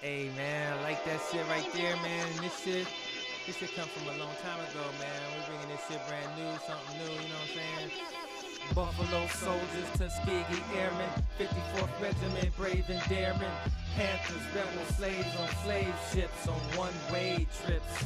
Hey man, I like that shit right there, man. And this shit come from a long time ago, man. We're bringing this shit brand new, something new, you know what I'm saying? Buffalo soldiers, Tuskegee airmen, 54th Regiment, brave and daring. Panthers, rebel slaves on slave ships on one-way trips.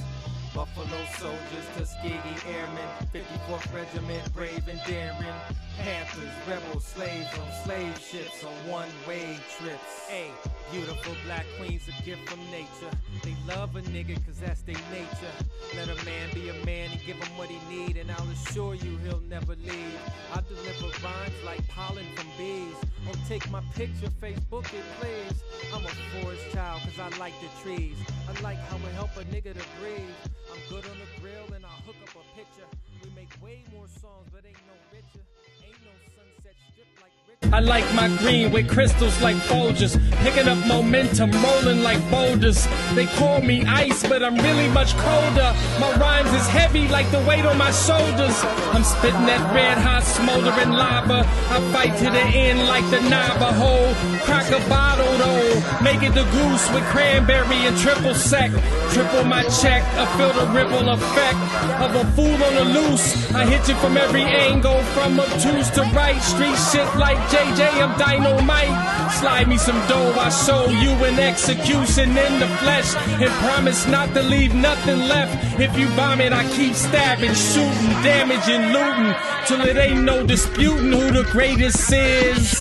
Buffalo soldiers, Tuskegee airmen, 54th Regiment, brave and daring. Panthers, rebel slaves on slave ships on one-way trips. Hey, beautiful black queens, a gift from nature. They love a nigga cause that's their nature. Let a man be a man and give him what he need, and I'll assure you he'll never leave. I deliver rhymes like pollen from bees. Don't take my picture, Facebook it please. I'm a forest child cause I like the trees. I like how it help a nigga to breathe. I'm good on the grill and I'll hook up a picture. We make way more songs but ain't no richer. Ain't no sunset strip like Richard. I like my green with crystals like Folgers, picking up momentum, rolling like boulders. They call me ice, but I'm really much colder. My rhymes is heavy like the weight on my shoulders. I'm spitting that red hot smoldering lava. I fight to the end like the Navajo. Crack a bottle though, make it the goose with cranberry and triple sec. Triple my check, I feel the ripple effect of a fool on the loose. I hit you from every angle, from obtuse to right. Street shit like JJ, I'm dynamite. Slide me some dough, I show you an execution in the flesh, and promise not to leave nothing left. If you bomb it, I keep stabbing, shooting, damaging, looting, till it ain't no disputing who the greatest is.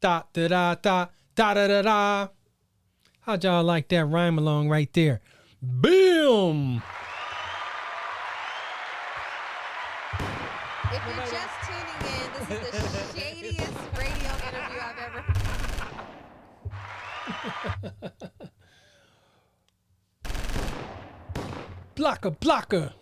Da da da da da da da da. How'd y'all like that rhyme along right there? Boom! If you're just tuning in, this is the shadiest radio interview I've ever. Blocker.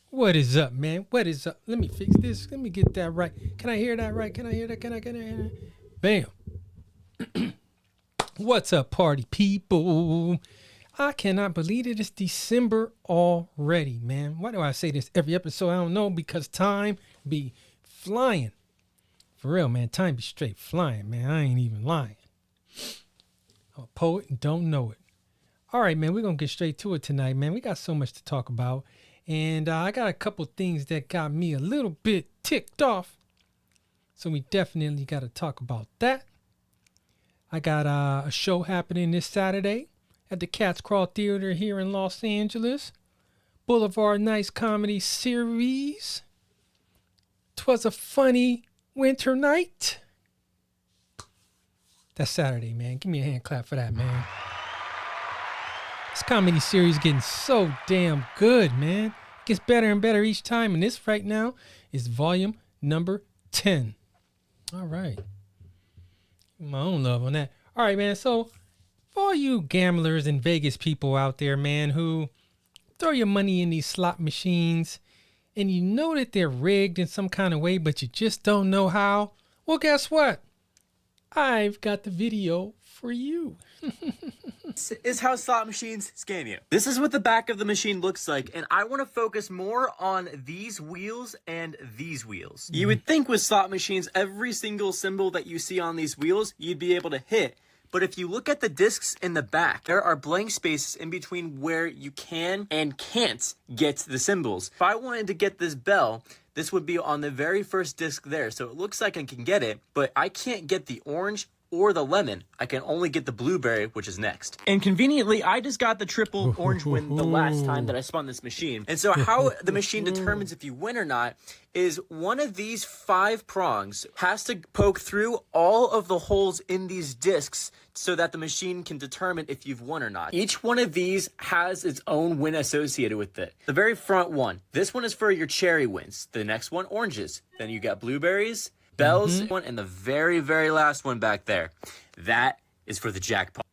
What is up, man? What is up? Let me fix this. Let me get that right. Can I hear that right? Can I hear that? Can I hear that? Bam. What's up, party people? I cannot believe it. It's December already, man. Why do I say this every episode? I don't know, because time be flying. For real, man. Time be straight flying, man. I ain't even lying. I'm a poet and don't know it. All right, man. We're going to get straight to it tonight, man. We got so much to talk about. And I got a couple things that got me a little bit ticked off. So we definitely got to talk about that. I got a show happening this Saturday at the Cat's Crawl Theater here in Los Angeles. Boulevard Nights Comedy Series. 'Twas a funny winter night. That's Saturday, man. Give me a hand clap for that, man. This comedy series getting so damn good, man. It gets better and better each time. And this right now is volume number 10. All right. My own love on that. All right, man. So for all you gamblers and Vegas people out there, man, who throw your money in these slot machines and you know that they're rigged in some kind of way, but you just don't know how. Well, guess what? I've got the video for you. This is how slot machines scam you. This is what the back of the machine looks like, and I want to focus more on these wheels and these wheels. You would think with slot machines, every single symbol that you see on these wheels, you'd be able to hit. But if you look at the discs in the back, there are blank spaces in between where you can and can't get the symbols. If I wanted to get this bell, this would be on the very first disc there. So it looks like I can get it, but I can't get the orange or the lemon. I can only get the blueberry, which is next. And conveniently, I just got the triple orange win the last time that I spun this machine. And so how the machine determines if you win or not is one of these 5 prongs has to poke through all of the holes in these discs so that the machine can determine if you've won or not. Each one of these has its own win associated with it. The very front one, this one is for your cherry wins. The next one, oranges. Then you got blueberries, bells, one, and the very, very last one back there. That is for the jackpot.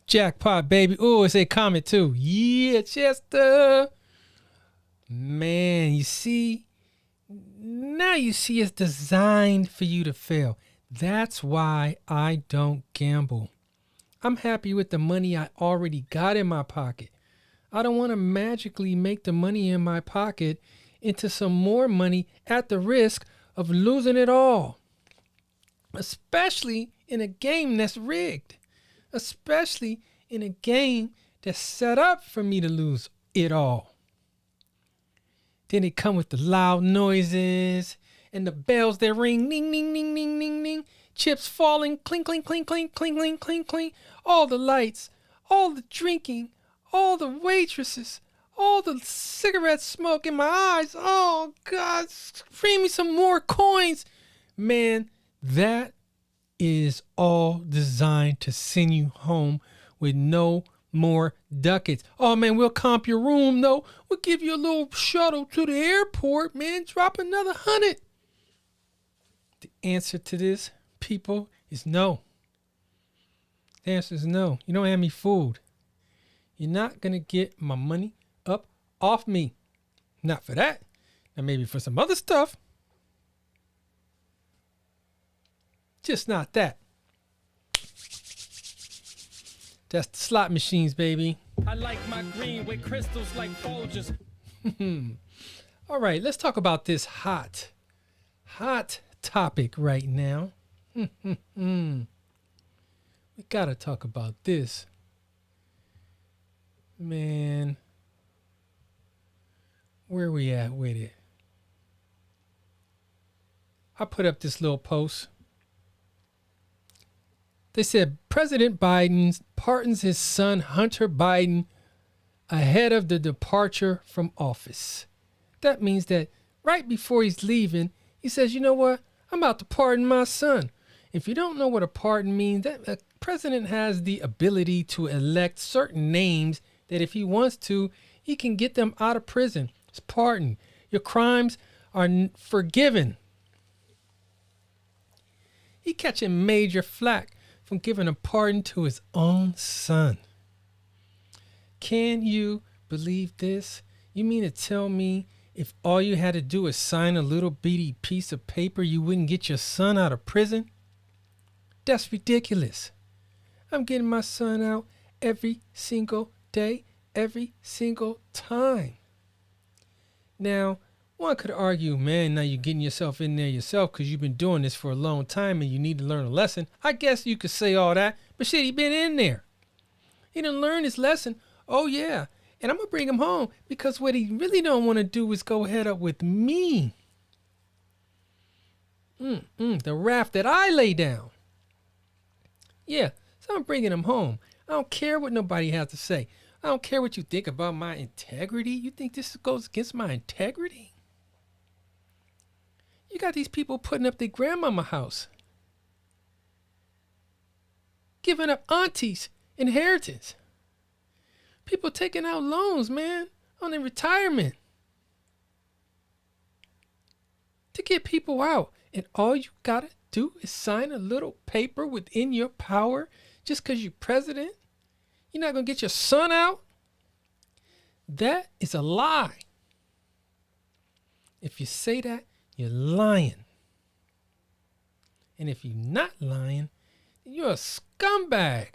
Jackpot, baby. Oh, it's a comment too. Yeah, Chester. Man, you see? Now you see it's designed for you to fail. That's why I don't gamble. I'm happy with the money I already got in my pocket. I don't want to magically make the money in my pocket into some more money at the risk of losing it all. especially in a game that's rigged, especially in a game that's set up for me to lose it all. Then they come with the loud noises and the bells that ring, ning, ning, ning, ning, ning, ning, chips falling, clink, clink, clink, clink, clink, clink, clink, clink, all the lights, all the drinking, all the waitresses, all the cigarette smoke in my eyes. Oh, God, bring me some more coins. Man, that is all designed to send you home with no more ducats. Oh, man, we'll comp your room, though. We'll give you a little shuttle to the airport, man. Drop another 100. The answer to this, people, is no. The answer is no. You don't have me fooled. You're not going to get my money up off me. Not for that. Now, maybe for some other stuff. Just not that. That's the slot machines, baby. I like my green with crystals like Folgers. All right, let's talk about this hot topic right now. We gotta talk about this. Man, where we at with it? I put up this little post. They said President Biden pardons his son Hunter Biden ahead of the departure from office. That means that right before he's leaving, he says, you know what? I'm about to pardon my son. If you don't know what a pardon means, that a president has the ability to elect certain names that if he wants to, he can get them out of prison. It's pardon. Your crimes are forgiven. He catching major flack from giving a pardon to his own son. Can you believe this? You mean to tell me if all you had to do is sign a little bitty piece of paper, you wouldn't get your son out of prison? That's ridiculous. I'm getting my son out every single day, every single time. Now, one could argue, man, now you're getting yourself in there yourself because you've been doing this for a long time and you need to learn a lesson. I guess you could say all that, but shit, he been in there. He done learned his lesson. Oh, yeah. And I'm going to bring him home because what he really don't want to do is go head up with me. The raft that I lay down. Yeah, so I'm bringing him home. I don't care what nobody has to say. I don't care what you think about my integrity. You think this goes against my integrity? You got these people putting up their grandmama house. Giving up aunties' inheritance. People taking out loans, man, on their retirement. To get people out. And all you gotta do is sign a little paper within your power just because you're president. You're not going to get your son out? That is a lie. If you say that, you're lying. And if you're not lying, you're a scumbag.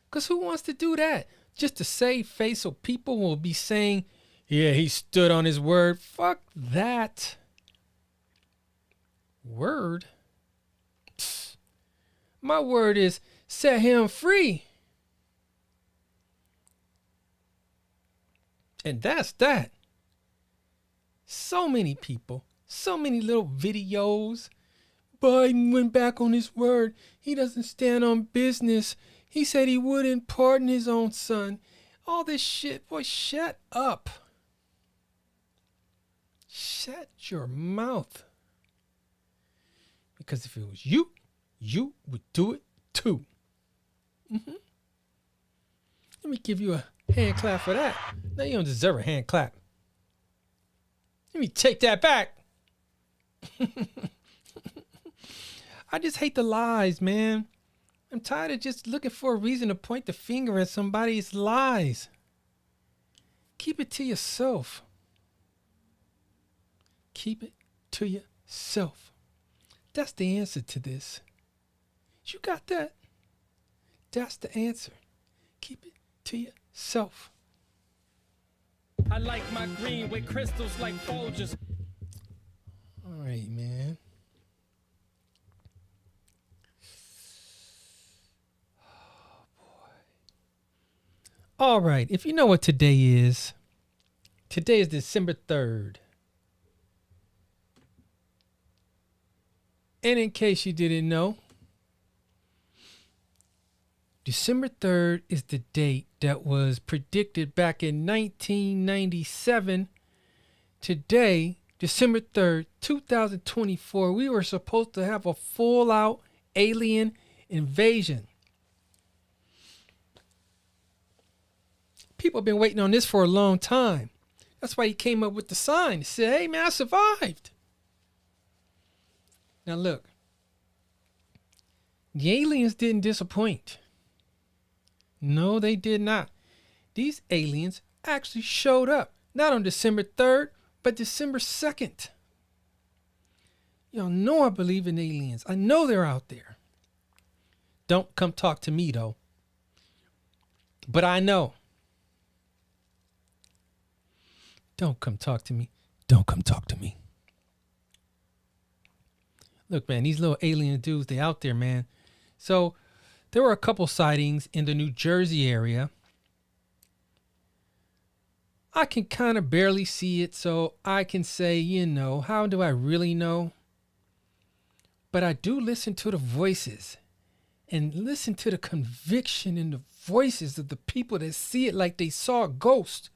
Because who wants to do that? Just to save face so people will be saying, yeah, he stood on his word. Fuck that. Word? Psst. My word is set him free. And that's that. So many people, so many little videos. Biden went back on his word. He doesn't stand on business. He said he wouldn't pardon his own son. All this shit. Boy, shut up. Shut your mouth. Because if it was you, you would do it too. Let me give you a hand clap for that. No, you don't deserve a hand clap. Let me take that back. I just hate the lies, man. I'm tired of just looking for a reason to point the finger at somebody's lies. Keep it to yourself. Keep it to yourself. That's the answer to this. You got that? That's the answer. Keep it to yourself. I like my green with crystals like Folgers. All right, man. All right, if you know what today is December 3rd. And in case you didn't know, December 3rd is the date that was predicted back in 1997. Today, December 3rd, 2024, we were supposed to have a full-out alien invasion. People have been waiting on this for a long time. That's why he came up with the sign. He said, hey, man, I survived. Now, look. The aliens didn't disappoint. No, they did not. These aliens actually showed up. Not on December 3rd, but December 2nd. Y'all know I believe in aliens. I know they're out there. Don't come talk to me, though. But I know. Don't come talk to me. Don't come talk to me. Look, man, these little alien dudes, they out there, man. So there were a couple sightings in the New Jersey area. I can kind of barely see it, so I can say, how do I really know? But I do listen to the voices and listen to the conviction in the voices of the people that see it like they saw a ghost.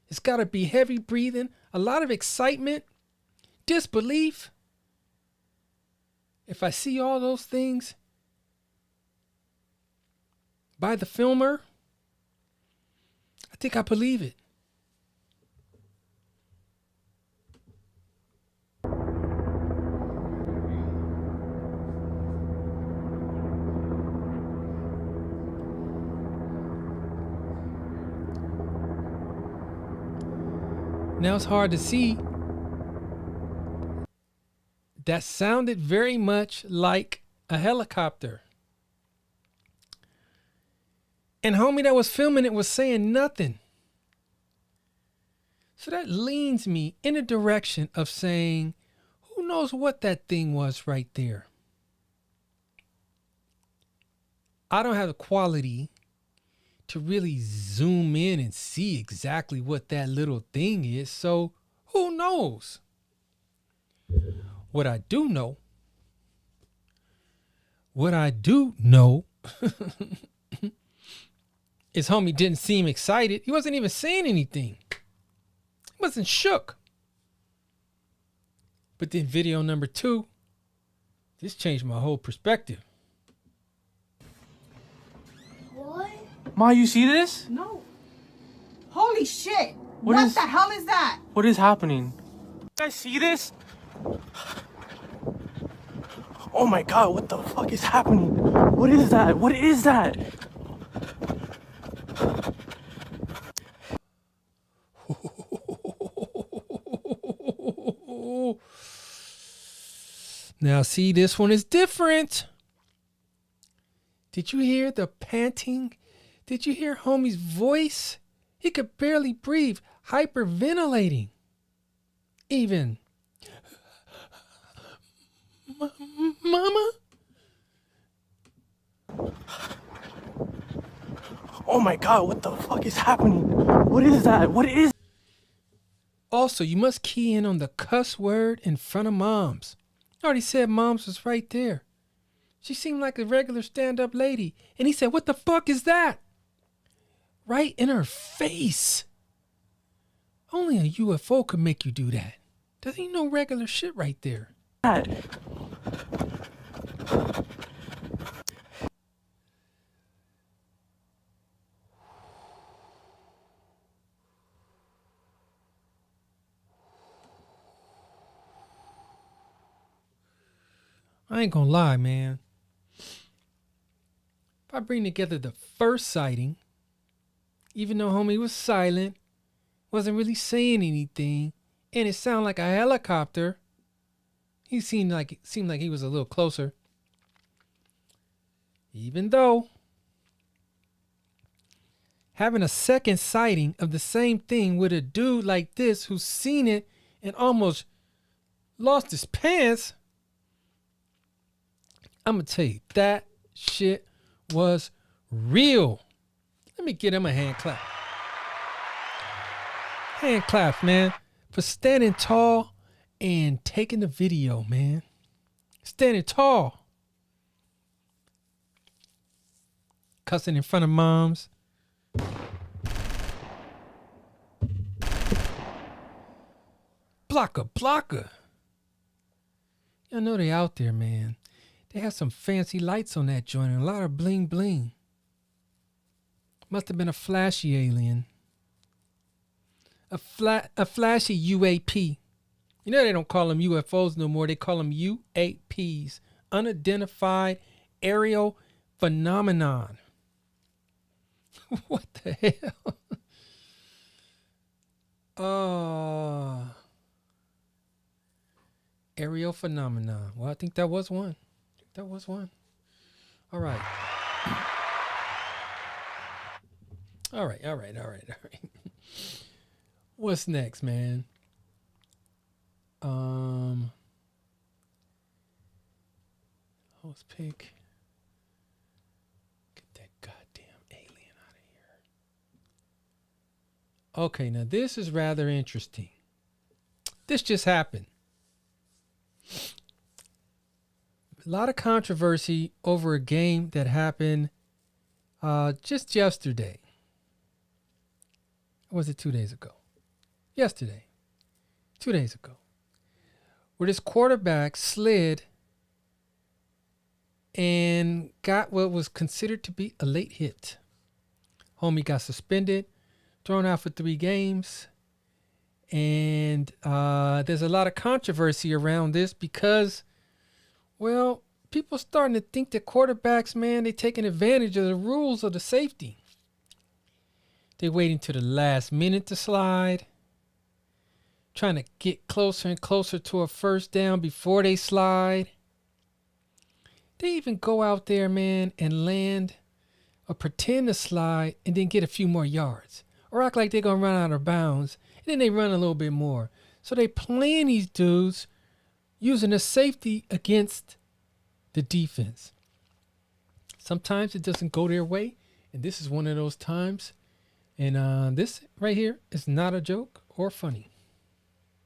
It's got to be heavy breathing, a lot of excitement, disbelief. If I see all those things by the filmer, I think I believe it. Now it's hard to see. That sounded very much like a helicopter. And homie that was filming it was saying nothing. So that leans me in a direction of saying, who knows what that thing was right there? I don't have the quality to really zoom in and see exactly what that little thing is. So who knows? What I do know is homie didn't seem excited. He wasn't even saying anything. He wasn't shook. But then video number 2, this changed my whole perspective. What? Ma, you see this? No. Holy shit. What the hell is that? What is happening? You guys see this? Oh my god, what the fuck is happening? What is that? What is that? Now see, this one is different. Did you hear the panting? Did you hear homie's voice? He could barely breathe, hyperventilating. Even. Mama? Oh my god, what the fuck is happening? What is that? What is... Also, you must key in on the cuss word in front of Moms. I already said Moms was right there. She seemed like a regular stand-up lady. And he said, what the fuck is that? Right in her face. Only a UFO could make you do that. That ain't no regular shit right there. That? I ain't gonna lie, man. If I bring together the first sighting, even though homie was silent, wasn't really saying anything, and it sounded like a helicopter, he seemed like he was a little closer. Even though having a second sighting of the same thing with a dude like this who's seen it and almost lost his pants, I'm gonna tell you, that shit was real. Let me get him a hand clap. Hand claps, man, for standing tall and taking the video, man. Standing tall. Cussing in front of moms. Blocker. Y'all know they out there, man. They have some fancy lights on that joint and a lot of bling bling. Must have been a flashy alien. A flashy UAP. You know they don't call them UFOs no more. They call them UAPs. Unidentified aerial phenomenon. What the hell? Aerial phenomenon. Well, I think that was one. All right. All right. What's next, man? Let's pick. Get that goddamn alien out of here. Okay, now this is rather interesting. This just happened. A lot of controversy over a game that happened just yesterday. Or was it 2 days ago? Yesterday. 2 days ago. Where this quarterback slid and got what was considered to be a late hit. Homie got suspended, thrown out for 3 games. And there's a lot of controversy around this because, well, people starting to think that quarterbacks, man, they taking advantage of the rules of the safety. They waiting to the last minute to slide, trying to get closer and closer to a first down before they slide. They even go out there, man, and land or pretend to slide and then get a few more yards or act like they're going to run out of bounds. And then they run a little bit more. So they playing these dudes using the safety against the defense. Sometimes it doesn't go their way. And this is one of those times. And this right here is not a joke or funny.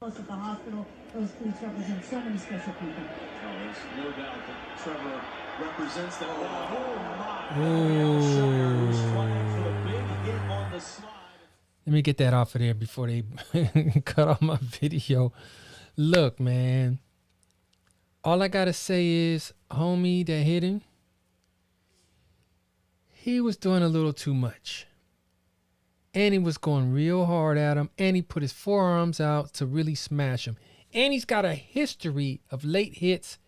At the hospital, those cleats represent so many special people. Oh, there's no doubt that Trevor represents them. Let me get that off of there before they cut off my video. Look, man. All I got to say is, homie that hit him, he was doing a little too much. And he was going real hard at him. And he put his forearms out to really smash him. And he's got a history of late hits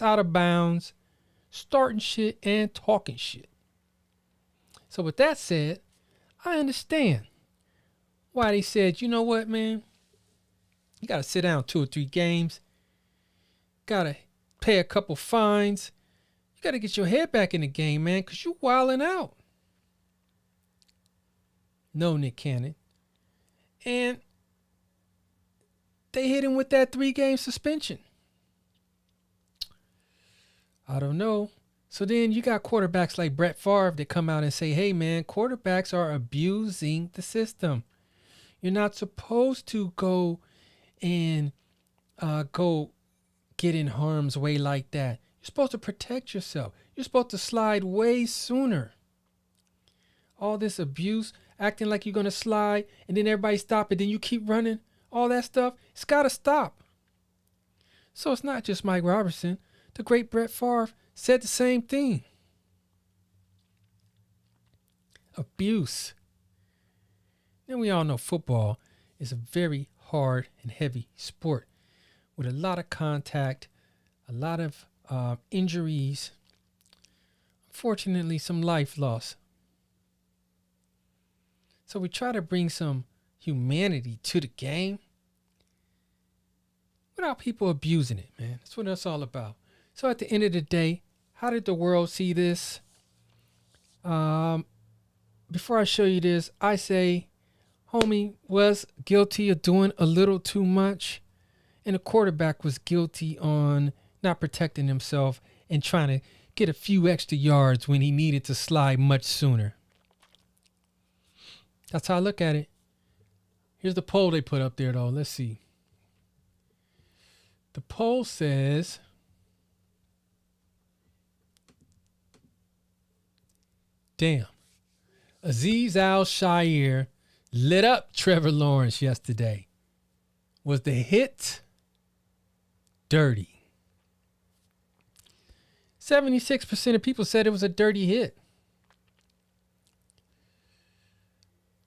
out of bounds, starting shit and talking shit. So with that said, I understand why they said, you know what, man? You got to sit down 2 or 3 games. Got to pay a couple fines. You got to get your head back in the game, man, because you wilding out. No, Nick Cannon. And they hit him with that 3-game suspension. I don't know. So then you got quarterbacks like Brett Favre that come out and say, hey, man, quarterbacks are abusing the system. You're not supposed to go and go get in harm's way like that. You're supposed to protect yourself. You're supposed to slide way sooner. All this abuse, acting like you're going to slide, and then everybody stop it, then you keep running, all that stuff, it's got to stop. So it's not just Mike Robertson. The great Brett Favre said the same thing. Abuse. And we all know football is a very hard and heavy sport with a lot of contact, a lot of injuries, unfortunately some life loss. So we try to bring some humanity to the game without people abusing it, man. That's what that's all about. So at the end of the day, how did the world see this? Before I show you this, I say, homie was guilty of doing a little too much, and the quarterback was guilty on not protecting himself and trying to get a few extra yards when he needed to slide much sooner. That's how I look at it. Here's the poll they put up there, though. Let's see. The poll says, damn, Aziz Al-Shaair lit up Trevor Lawrence yesterday. Was the hit dirty? 76% of people said it was a dirty hit.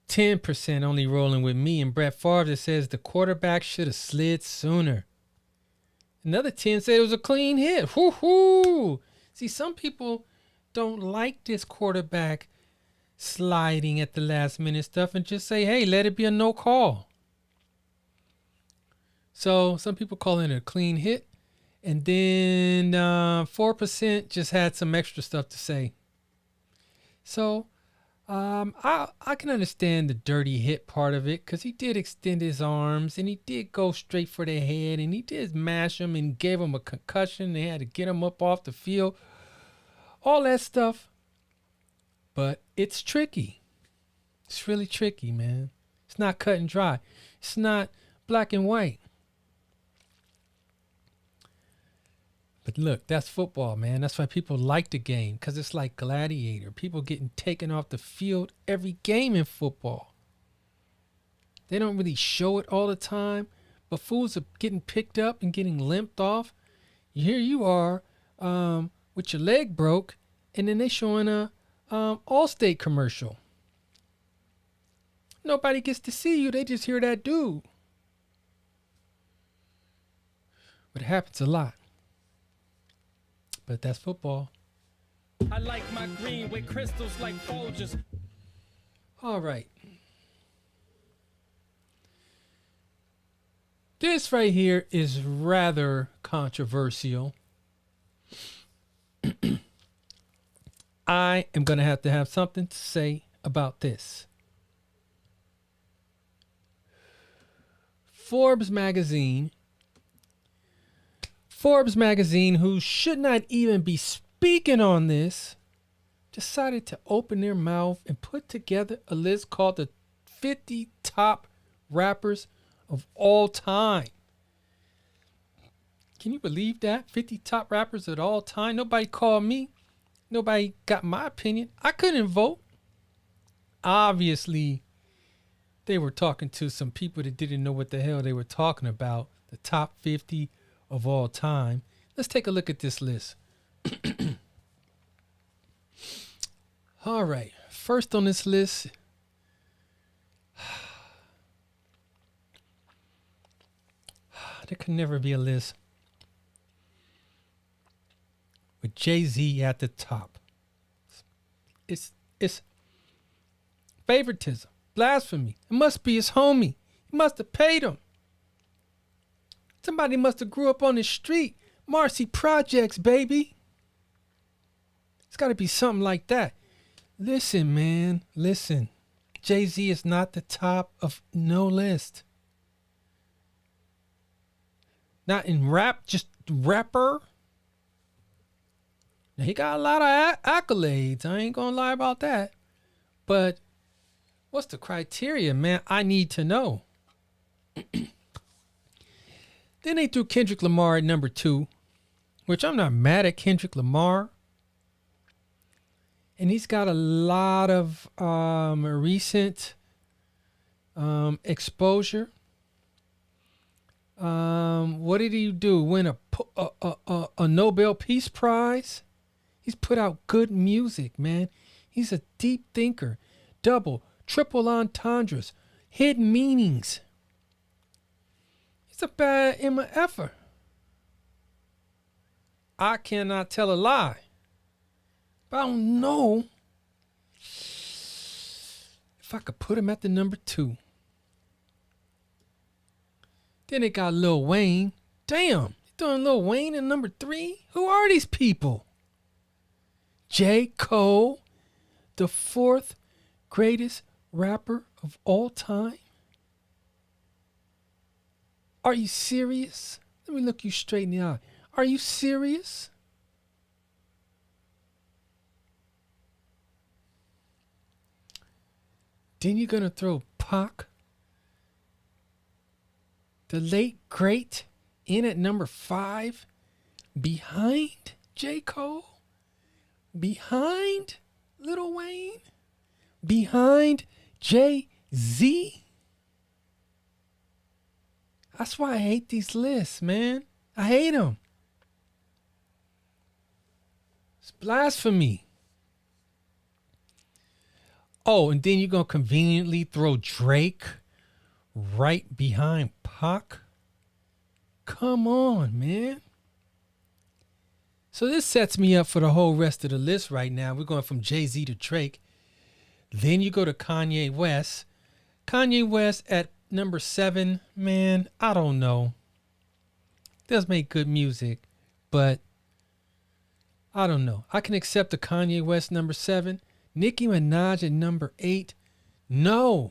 10% only rolling with me and Brett Favre that says the quarterback should have slid sooner. Another 10 said it was a clean hit. Woo-hoo! See, some people don't like this quarterback sliding at the last minute stuff and just say, hey, let it be a no call. So some people call it a clean hit. And then 4% just had some extra stuff to say. So I can understand the dirty hit part of it because he did extend his arms and he did go straight for the head and he did mash him and gave him a concussion. They had to get him up off the field. All that stuff. But it's tricky. It's really tricky, man. It's not cut and dry. It's not black and white. But look, that's football, man. That's why people like the game, because it's like Gladiator. People getting taken off the field every game in football. They don't really show it all the time, but fools are getting picked up and getting limped off. Here you are with your leg broke, and then they showing a Allstate commercial. Nobody gets to see you. They just hear that dude. But it happens a lot. But that's football. I like my green with crystals like Folgers. All right. This right here is rather controversial. I am going to have something to say about this. Forbes magazine, who should not even be speaking on this, decided to open their mouth and put together a list called the 50 top rappers of all time. Can you believe that? 50 top rappers of all time. Nobody called me. Nobody got my opinion. I couldn't vote. Obviously, they were talking to some people that didn't know what the hell they were talking about. The top 50 of all time. Let's take a look at this list. All right. First on this list, there could never be a list with Jay-Z at the top. It's favoritism, blasphemy. It must be his homie. He must have paid him. Somebody must have grew up on the street. Marcy Projects, baby. It's got to be something like that. Listen, man. Listen. Jay-Z is not the top of no list. Not in rap, just rapper. Now, he got a lot of accolades. I ain't going to lie about that. But what's the criteria, man? I need to know. Then they threw Kendrick Lamar at number 2, which I'm not mad at Kendrick Lamar. And he's got a lot of recent exposure. What did he do? Win a Nobel Peace Prize? He's put out good music, man. He's a deep thinker. Double, triple entendres, hidden meanings. He's a bad MFer. I cannot tell a lie. But I don't know if I could put him at the number 2. Then they got Lil Wayne. Damn, you throwing Lil Wayne in number 3? Who are these people? J. Cole, the 4th greatest rapper of all time? Are you serious? Let me look you straight in the eye. Are you serious? Then you're going to throw Pac, the late great, in at number 5, behind J. Cole, behind Lil Wayne, behind Jay-Z. That's why I hate these lists, man. I hate them. It's blasphemy. Oh, and then you're going to conveniently throw Drake right behind Pac? Come on, man. So this sets me up for the whole rest of the list right now. We're going from Jay-Z to Drake. Then you go to Kanye West. Kanye West at number 7, man, I don't know. Does make good music, but I don't know. I can accept the Kanye West number 7. Nicki Minaj at number 8. No.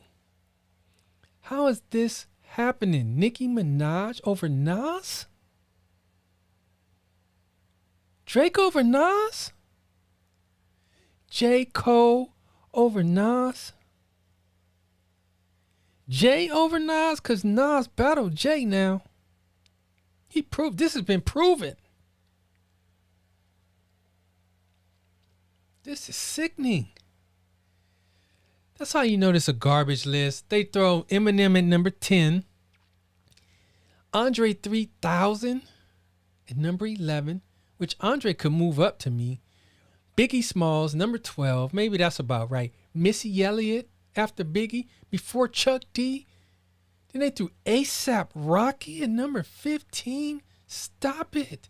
How is this happening? Nicki Minaj over Nas? Drake over Nas? J. Cole over Nas? Jay over Nas? Because Nas battled Jay now. He proved, this has been proven. This is sickening. That's how you know this is a garbage list. They throw Eminem at number 10. Andre 3000 at number 11, which Andre could move up to me. Biggie Smalls, number 12. Maybe that's about right. Missy Elliott after Biggie, before Chuck D. Then they threw A$AP Rocky at number 15. Stop it.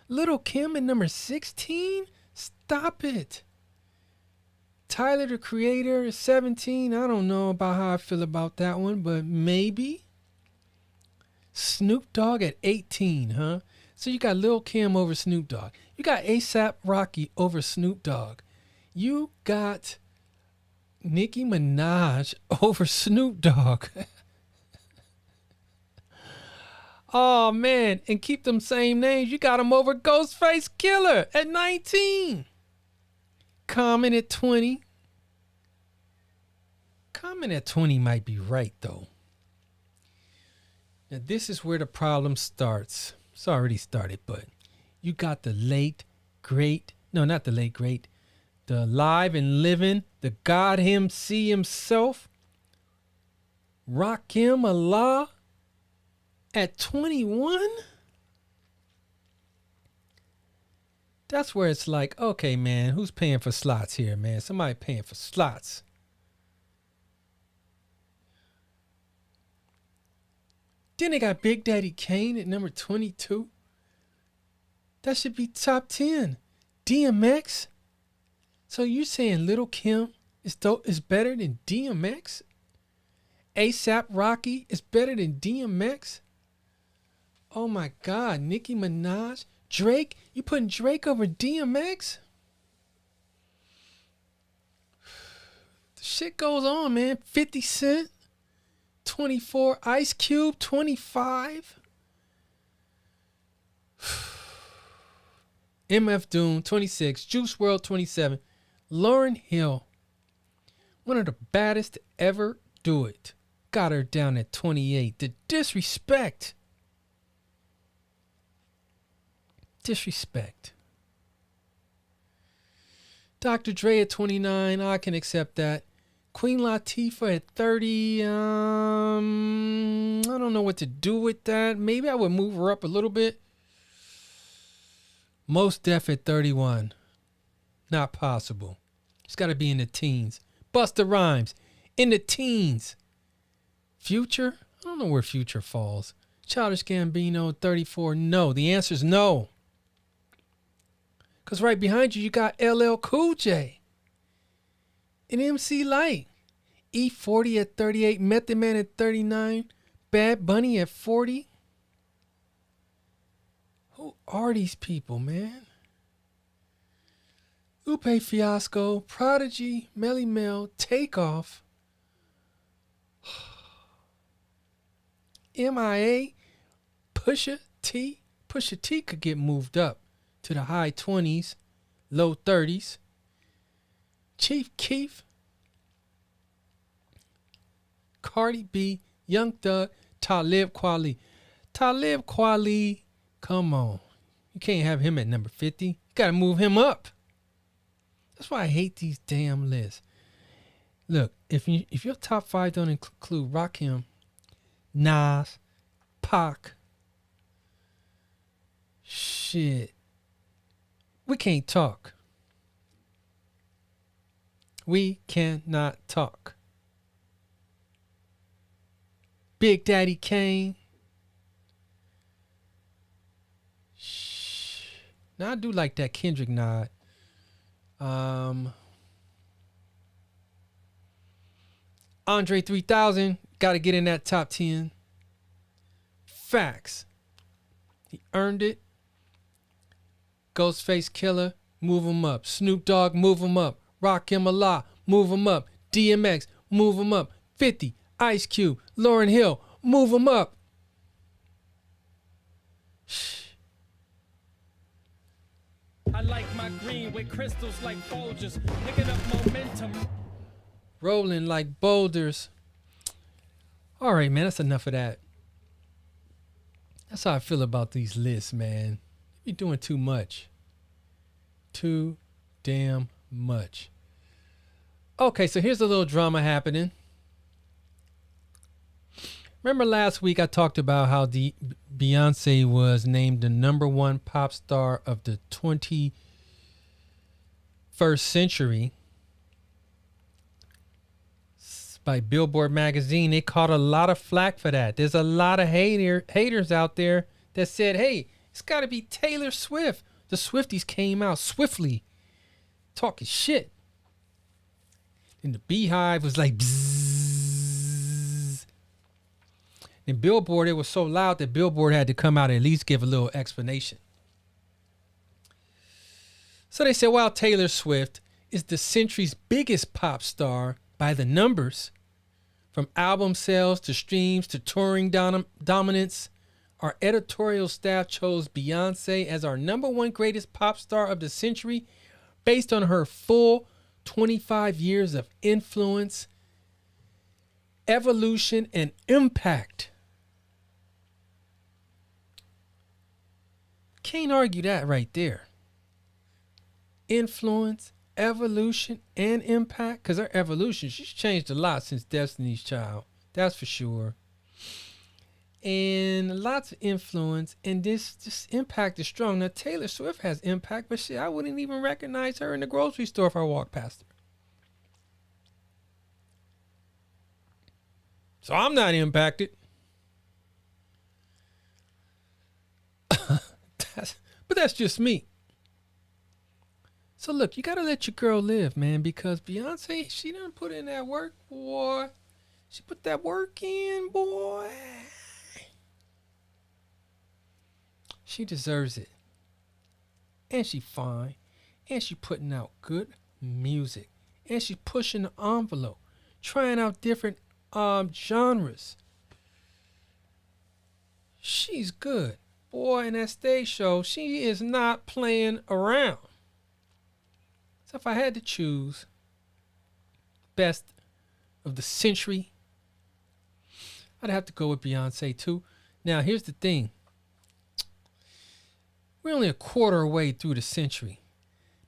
Lil' Kim at number 16. Stop it. Tyler, the Creator, is 17. I don't know about how I feel about that one, but maybe. Snoop Dogg at 18, huh? So you got Lil' Kim over Snoop Dogg. You got A$AP Rocky over Snoop Dogg. You got Nicki Minaj over Snoop Dogg. Oh, man. And keep them same names. You got them over Ghostface Killer at 19. Common at 20. Common at 20 might be right, though. Now, this is where the problem starts. It's already started, but you got the late, great. No, not the late, great. The alive and living, the God himself, Rakim Allah at 21. That's where it's like, okay, man, who's paying for slots here, man? Somebody paying for slots. Then they got Big Daddy Kane at number 22. That should be top 10. DMX. So you saying Lil' Kim is better than DMX? A$AP Rocky is better than DMX? Oh my God, Nicki Minaj. Drake? You putting Drake over DMX? The shit goes on, man. 50 Cent, 24. Ice Cube, 25. MF Doom, 26. Juice WRLD, 27. Lauryn Hill, one of the baddest to ever do it. Got her down at 28. The disrespect. Disrespect. Dr. Dre at 29. I can accept that. Queen Latifah at 30. I don't know what to do with that. Maybe I would move her up a little bit. Mos Def at 31. Not possible. It's got to be in the teens. Busta Rhymes in the teens. Future? I don't know where Future falls. Childish Gambino 34. No. The answer is no. Because right behind you, you got LL Cool J and MC Lyte. E40 at 38. Method Man at 39. Bad Bunny at 40. Who are these people, man? Lupe Fiasco, Prodigy, Melly Mel, Takeoff, MIA, Pusha T. Pusha T could get moved up to the high 20s, low 30s. Chief Keef, Cardi B, Young Thug, Talib Kweli. Talib Kweli, come on. You can't have him at number 50. You got to move him up. That's why I hate these damn lists. Look, if your top 5 don't include Rakim, Nas, Pac, shit, we can't talk. We cannot talk. Big Daddy Kane. Shh. Now I do like that Kendrick nod. Andre 3000, got to get in that top 10. Facts. He earned it. Ghostface Killer, move him up. Snoop Dogg, move him up. Rakim Allah, move him up. DMX, move him up. 50, Ice Cube, Lauryn Hill, move him up. Shh. I like my green with crystals like Folgers, picking up momentum. Rolling like boulders. All right, man, that's enough of that. That's how I feel about these lists, man. You're doing too much. Too damn much. Okay, so here's a little drama happening. Remember last week I talked about how Beyonce was named the #1 pop star of the 21st century by Billboard magazine. They caught a lot of flack for that. There's a lot of haters out there that said, hey, it's got to be Taylor Swift. The Swifties came out swiftly talking shit. And the Beehive was like, bzzz. And Billboard, it was so loud that Billboard had to come out and at least give a little explanation. So they said, well, Taylor Swift is the century's biggest pop star by the numbers. From album sales to streams to touring dominance, our editorial staff chose Beyonce as our #1 greatest pop star of the century based on her full 25 years of influence, evolution, and impact. Can't argue that right there. Influence, evolution, and impact. Because her evolution, she's changed a lot since Destiny's Child. That's for sure. And lots of influence. And this impact is strong. Now, Taylor Swift has impact, but shit, I wouldn't even recognize her in the grocery store if I walked past her. So I'm not impacted. But that's just me. So look, you got to let your girl live, man, because Beyonce, she done put in that work, boy. She put that work in, boy. She deserves it. And she fine. And she putting out good music. And she pushing the envelope. Trying out different genres. She's good. Boy, in that stage show, she is not playing around. So if I had to choose best of the century, I'd have to go with Beyonce too. Now, here's the thing. We're only a quarter away through the century.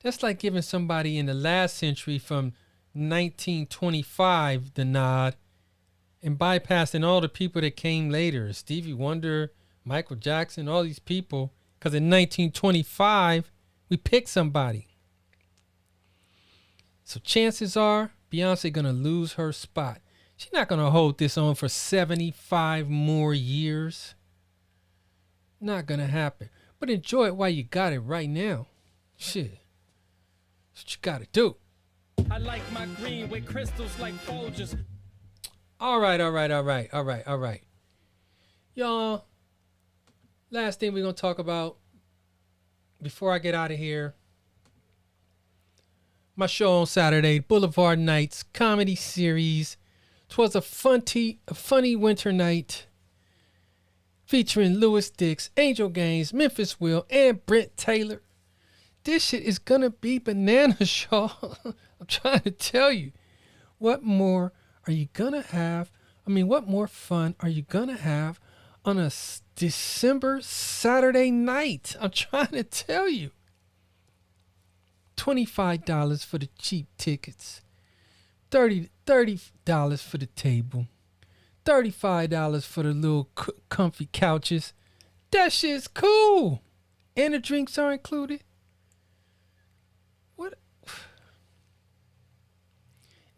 That's like giving somebody in the last century from 1925 the nod and bypassing all the people that came later. Stevie Wonder, Michael Jackson, all these people. Because in 1925, we picked somebody. So chances are Beyonce going to lose her spot. She's not going to hold this on for 75 more years. Not going to happen. But enjoy it while you got it right now. Shit. That's what you got to do. I like my green with crystals like Folgers. All right. Y'all, last thing we're going to talk about before I get out of here. My show on Saturday, Boulevard Nights comedy series. 'Twas a funny winter night featuring Louis Dix, Angel Gaines, Memphis Will, and Brent Taylor. This shit is gonna be bananas, y'all. I'm trying to tell you. What more are you gonna have I mean, what more fun are you going to have on a December Saturday night? I'm trying to tell you. $25 for the cheap tickets. $30 for the table. $35 for the little comfy couches. That shit's cool. And the drinks are included. What?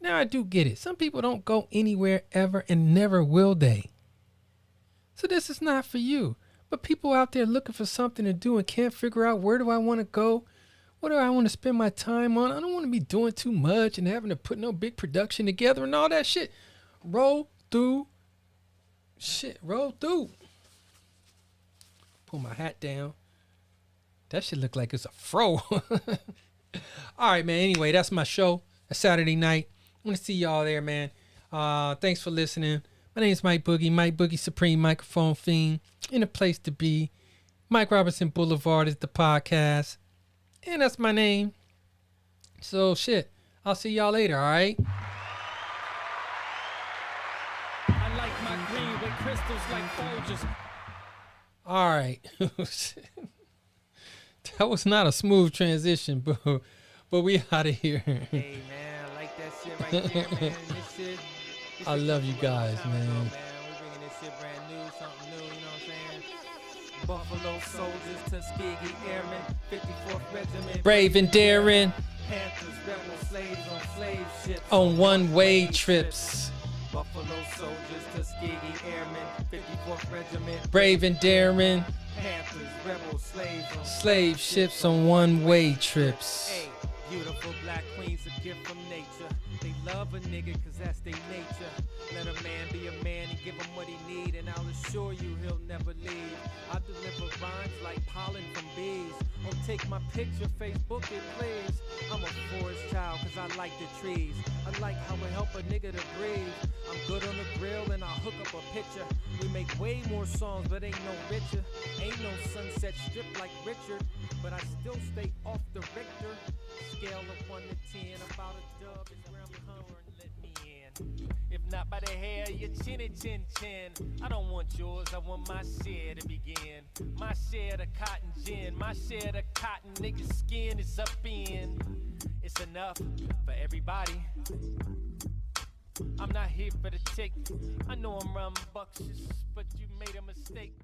Now I do get it. Some people don't go anywhere ever and never will they. So this is not for you. But people out there looking for something to do and can't figure out, where do I want to go? What do I want to spend my time on? I don't want to be doing too much and having to put no big production together and all that shit. Roll through. Shit, roll through. Pull my hat down. That shit look like it's a fro. All right, man. Anyway, that's my show. A Saturday night. I want to see y'all there, man. Thanks for listening. My name is Mike Boogie Supreme Microphone Fiend. In a place to be. Mike Robertson Boulevard is the podcast. And that's my name. So, shit. I'll see y'all later, all right? I like my green with crystals like Folgers. All right. That was not a smooth transition, but we out of here. Hey, man, I like that shit right there, man. This shit. I love you guys, man. We're bringing this shit brand new, something new, you know what I'm saying? Buffalo soldiers, Tuskegee Airmen, 54th Regiment. Brave and daring Panthers, rebel slaves on slave ships. on one-way trips. Buffalo soldiers, Tuskegee Airmen, 54th Regiment. Brave and daring Panthers, rebel slaves on slave ships on one-way trips. Hey, beautiful black queens, a gift from nature. They love a nigga cause that's their nature. Let a man be a man and give him what he need, and I'll assure you he'll never leave. I deliver rhymes like pollen from bees. Don't take my picture, Facebook it please. I'm a forest child cause I like the trees. I like how it help a nigga to breathe. I'm good on the grill and I'll hook up a picture. We make way more songs but ain't no richer. Ain't no Sunset Strip like Richard, but I still stay off the Richter scale of 1 to 10. About a dub is where I'm hungry. Let me in. If not by the hair, your chinny chin chin. I don't want yours, I want my share to begin. My share of cotton gin, my share of cotton nigga skin is up in. It's enough for everybody. I'm not here for the tick. I know I'm rambunctious, but you made a mistake.